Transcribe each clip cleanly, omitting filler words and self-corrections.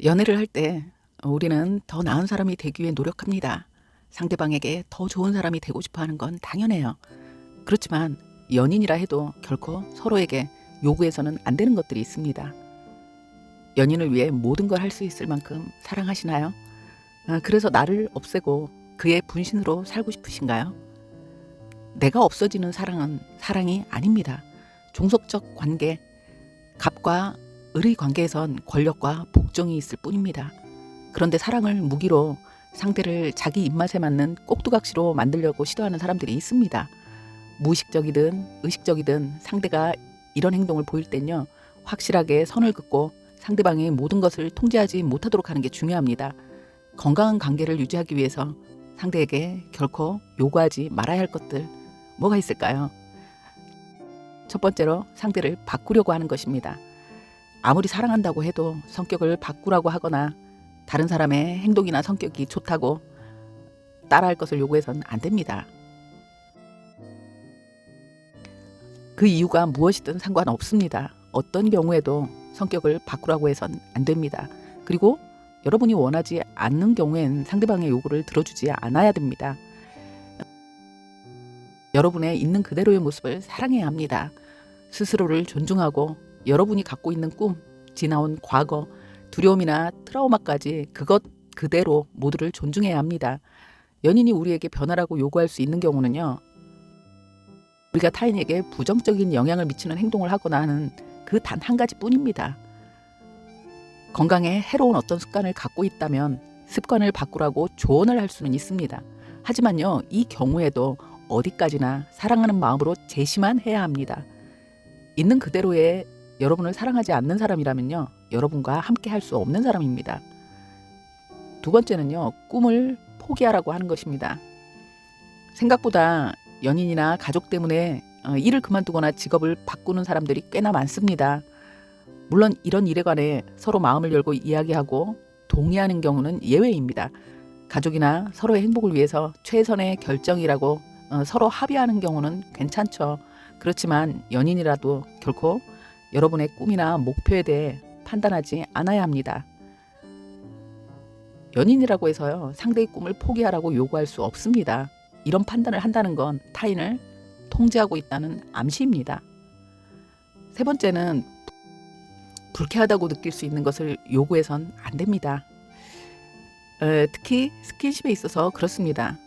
연애를 할 때 우리는 더 나은 사람이 되기 위해 노력합니다. 상대방에게 더 좋은 사람이 되고 싶어 하는 건 당연해요. 그렇지만 연인이라 해도 결코 서로에게 요구해서는 안 되는 것들이 있습니다. 연인을 위해 모든 걸 할 수 있을 만큼 사랑하시나요? 그래서 나를 없애고 그의 분신으로 살고 싶으신가요? 내가 없어지는 사랑은 사랑이 아닙니다. 종속적 관계, 갑과 을의 관계에선 권력과 복종이 있을 뿐입니다. 그런데 사랑을 무기로 상대를 자기 입맛에 맞는 꼭두각시로 만들려고 시도하는 사람들이 있습니다. 무의식적이든 의식적이든 상대가 이런 행동을 보일 땐요, 확실하게 선을 긋고 상대방의 모든 것을 통제하지 못하도록 하는 게 중요합니다. 건강한 관계를 유지하기 위해서 상대에게 결코 요구하지 말아야 할 것들 뭐가 있을까요? 첫 번째로 상대를 바꾸려고 하는 것입니다. 아무리 사랑한다고 해도 성격을 바꾸라고 하거나 다른 사람의 행동이나 성격이 좋다고 따라할 것을 요구해서는 안 됩니다. 그 이유가 무엇이든 상관없습니다. 어떤 경우에도 성격을 바꾸라고 해서는 안 됩니다. 그리고 여러분이 원하지 않는 경우엔 상대방의 요구를 들어주지 않아야 됩니다. 여러분의 있는 그대로의 모습을 사랑해야 합니다. 스스로를 존중하고 여러분이 갖고 있는 꿈, 지나온 과거, 두려움이나 트라우마까지 그것 그대로 모두를 존중해야 합니다. 연인이 우리에게 변화라고 요구할 수 있는 경우는요, 우리가 타인에게 부정적인 영향을 미치는 행동을 하거나 하는 그 단 한 가지 뿐입니다. 건강에 해로운 어떤 습관을 갖고 있다면 습관을 바꾸라고 조언을 할 수는 있습니다. 하지만요, 이 경우에도 어디까지나 사랑하는 마음으로 제시만 해야 합니다. 있는 그대로의 여러분을 사랑하지 않는 사람이라면요, 여러분과 함께 할 수 없는 사람입니다. 두 번째는요, 꿈을 포기하라고 하는 것입니다. 생각보다 연인이나 가족 때문에 일을 그만두거나 직업을 바꾸는 사람들이 꽤나 많습니다. 물론 이런 일에 관해 서로 마음을 열고 이야기하고 동의하는 경우는 예외입니다. 가족이나 서로의 행복을 위해서 최선의 결정이라고 서로 합의하는 경우는 괜찮죠. 그렇지만 연인이라도 결코 여러분의 꿈이나 목표에 대해 판단하지 않아야 합니다. 연인이라고 해서요, 상대의 꿈을 포기하라고 요구할 수 없습니다. 이런 판단을 한다는 건 타인을 통제하고 있다는 암시입니다. 세 번째는 불쾌하다고 느낄 수 있는 것을 요구해선 안 됩니다. 특히 스킨십에 있어서 그렇습니다.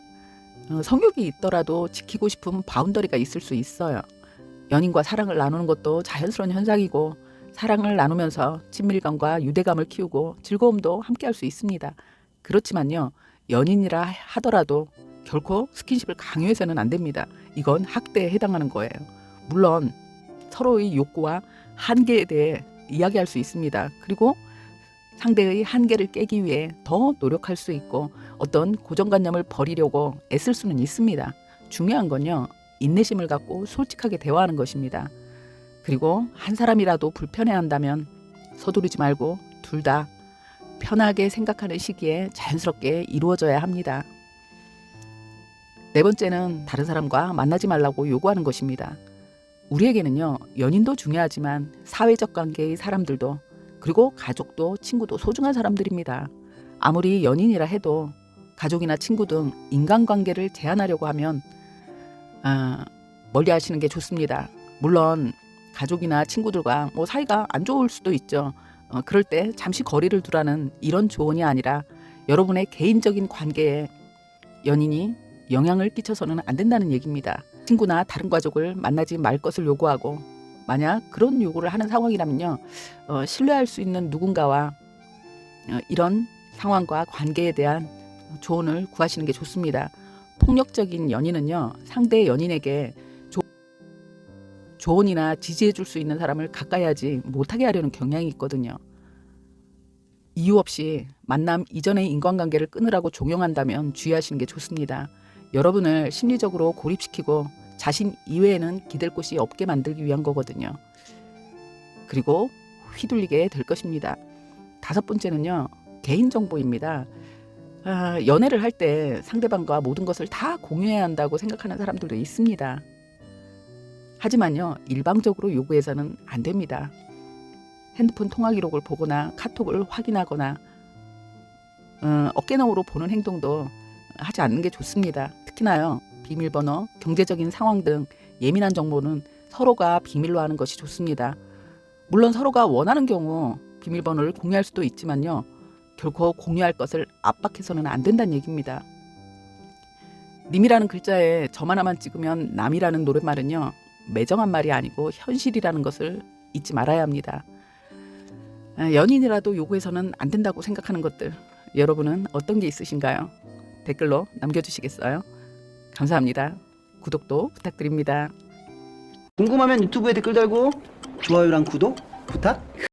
성욕이 있더라도 지키고 싶은 바운더리가 있을 수 있어요. 연인과 사랑을 나누는 것도 자연스러운 현상이고, 사랑을 나누면서 친밀감과 유대감을 키우고 즐거움도 함께 할 수 있습니다. 그렇지만요, 연인이라 하더라도 결코 스킨십을 강요해서는 안 됩니다. 이건 학대에 해당하는 거예요. 물론 서로의 욕구와 한계에 대해 이야기할 수 있습니다. 그리고 상대의 한계를 깨기 위해 더 노력할 수 있고, 어떤 고정관념을 버리려고 애쓸 수는 있습니다. 중요한 건요, 인내심을 갖고 솔직하게 대화하는 것입니다. 그리고 한 사람이라도 불편해한다면 서두르지 말고 둘 다 편하게 생각하는 시기에 자연스럽게 이루어져야 합니다. 네 번째는 다른 사람과 만나지 말라고 요구하는 것입니다. 우리에게는요, 연인도 중요하지만 사회적 관계의 사람들도, 그리고 가족도 친구도 소중한 사람들입니다. 아무리 연인이라 해도 가족이나 친구 등 인간관계를 제한하려고 하면 멀리 하시는 게 좋습니다. 물론 가족이나 친구들과 사이가 안 좋을 수도 있죠. 그럴 때 잠시 거리를 두라는 이런 조언이 아니라, 여러분의 개인적인 관계에 연인이 영향을 끼쳐서는 안 된다는 얘기입니다. 친구나 다른 가족을 만나지 말 것을 요구하고, 만약 그런 요구를 하는 상황이라면요, 신뢰할 수 있는 누군가와 이런 상황과 관계에 대한 조언을 구하시는 게 좋습니다. 폭력적인 연인은요, 상대 연인에게 조언이나 지지해 줄 수 있는 사람을 가까이 하지 못하게 하려는 경향이 있거든요. 이유 없이 만남 이전의 인간관계를 끊으라고 종용한다면 주의하시는 게 좋습니다. 여러분을 심리적으로 고립시키고 자신 이외에는 기댈 곳이 없게 만들기 위한 거거든요. 그리고 휘둘리게 될 것입니다. 다섯 번째는요, 개인정보입니다. 연애를 할 때 상대방과 모든 것을 다 공유해야 한다고 생각하는 사람들도 있습니다. 하지만요, 일방적으로 요구해서는 안 됩니다. 핸드폰 통화 기록을 보거나 카톡을 확인하거나 어깨너머로 보는 행동도 하지 않는 게 좋습니다. 특히나요, 비밀번호, 경제적인 상황 등 예민한 정보는 서로가 비밀로 하는 것이 좋습니다. 물론 서로가 원하는 경우 비밀번호를 공유할 수도 있지만요, 결코 공유할 것을 압박해서는 안 된다는 얘기입니다. 님이라는 글자에 점 하나만 찍으면 남이라는 노랫말은요, 매정한 말이 아니고 현실이라는 것을 잊지 말아야 합니다. 연인이라도 요구해서는 안 된다고 생각하는 것들, 여러분은 어떤 게 있으신가요? 댓글로 남겨주시겠어요? 감사합니다. 구독도 부탁드립니다. 궁금하면 유튜브에 댓글 달고 좋아요랑 구독 부탁.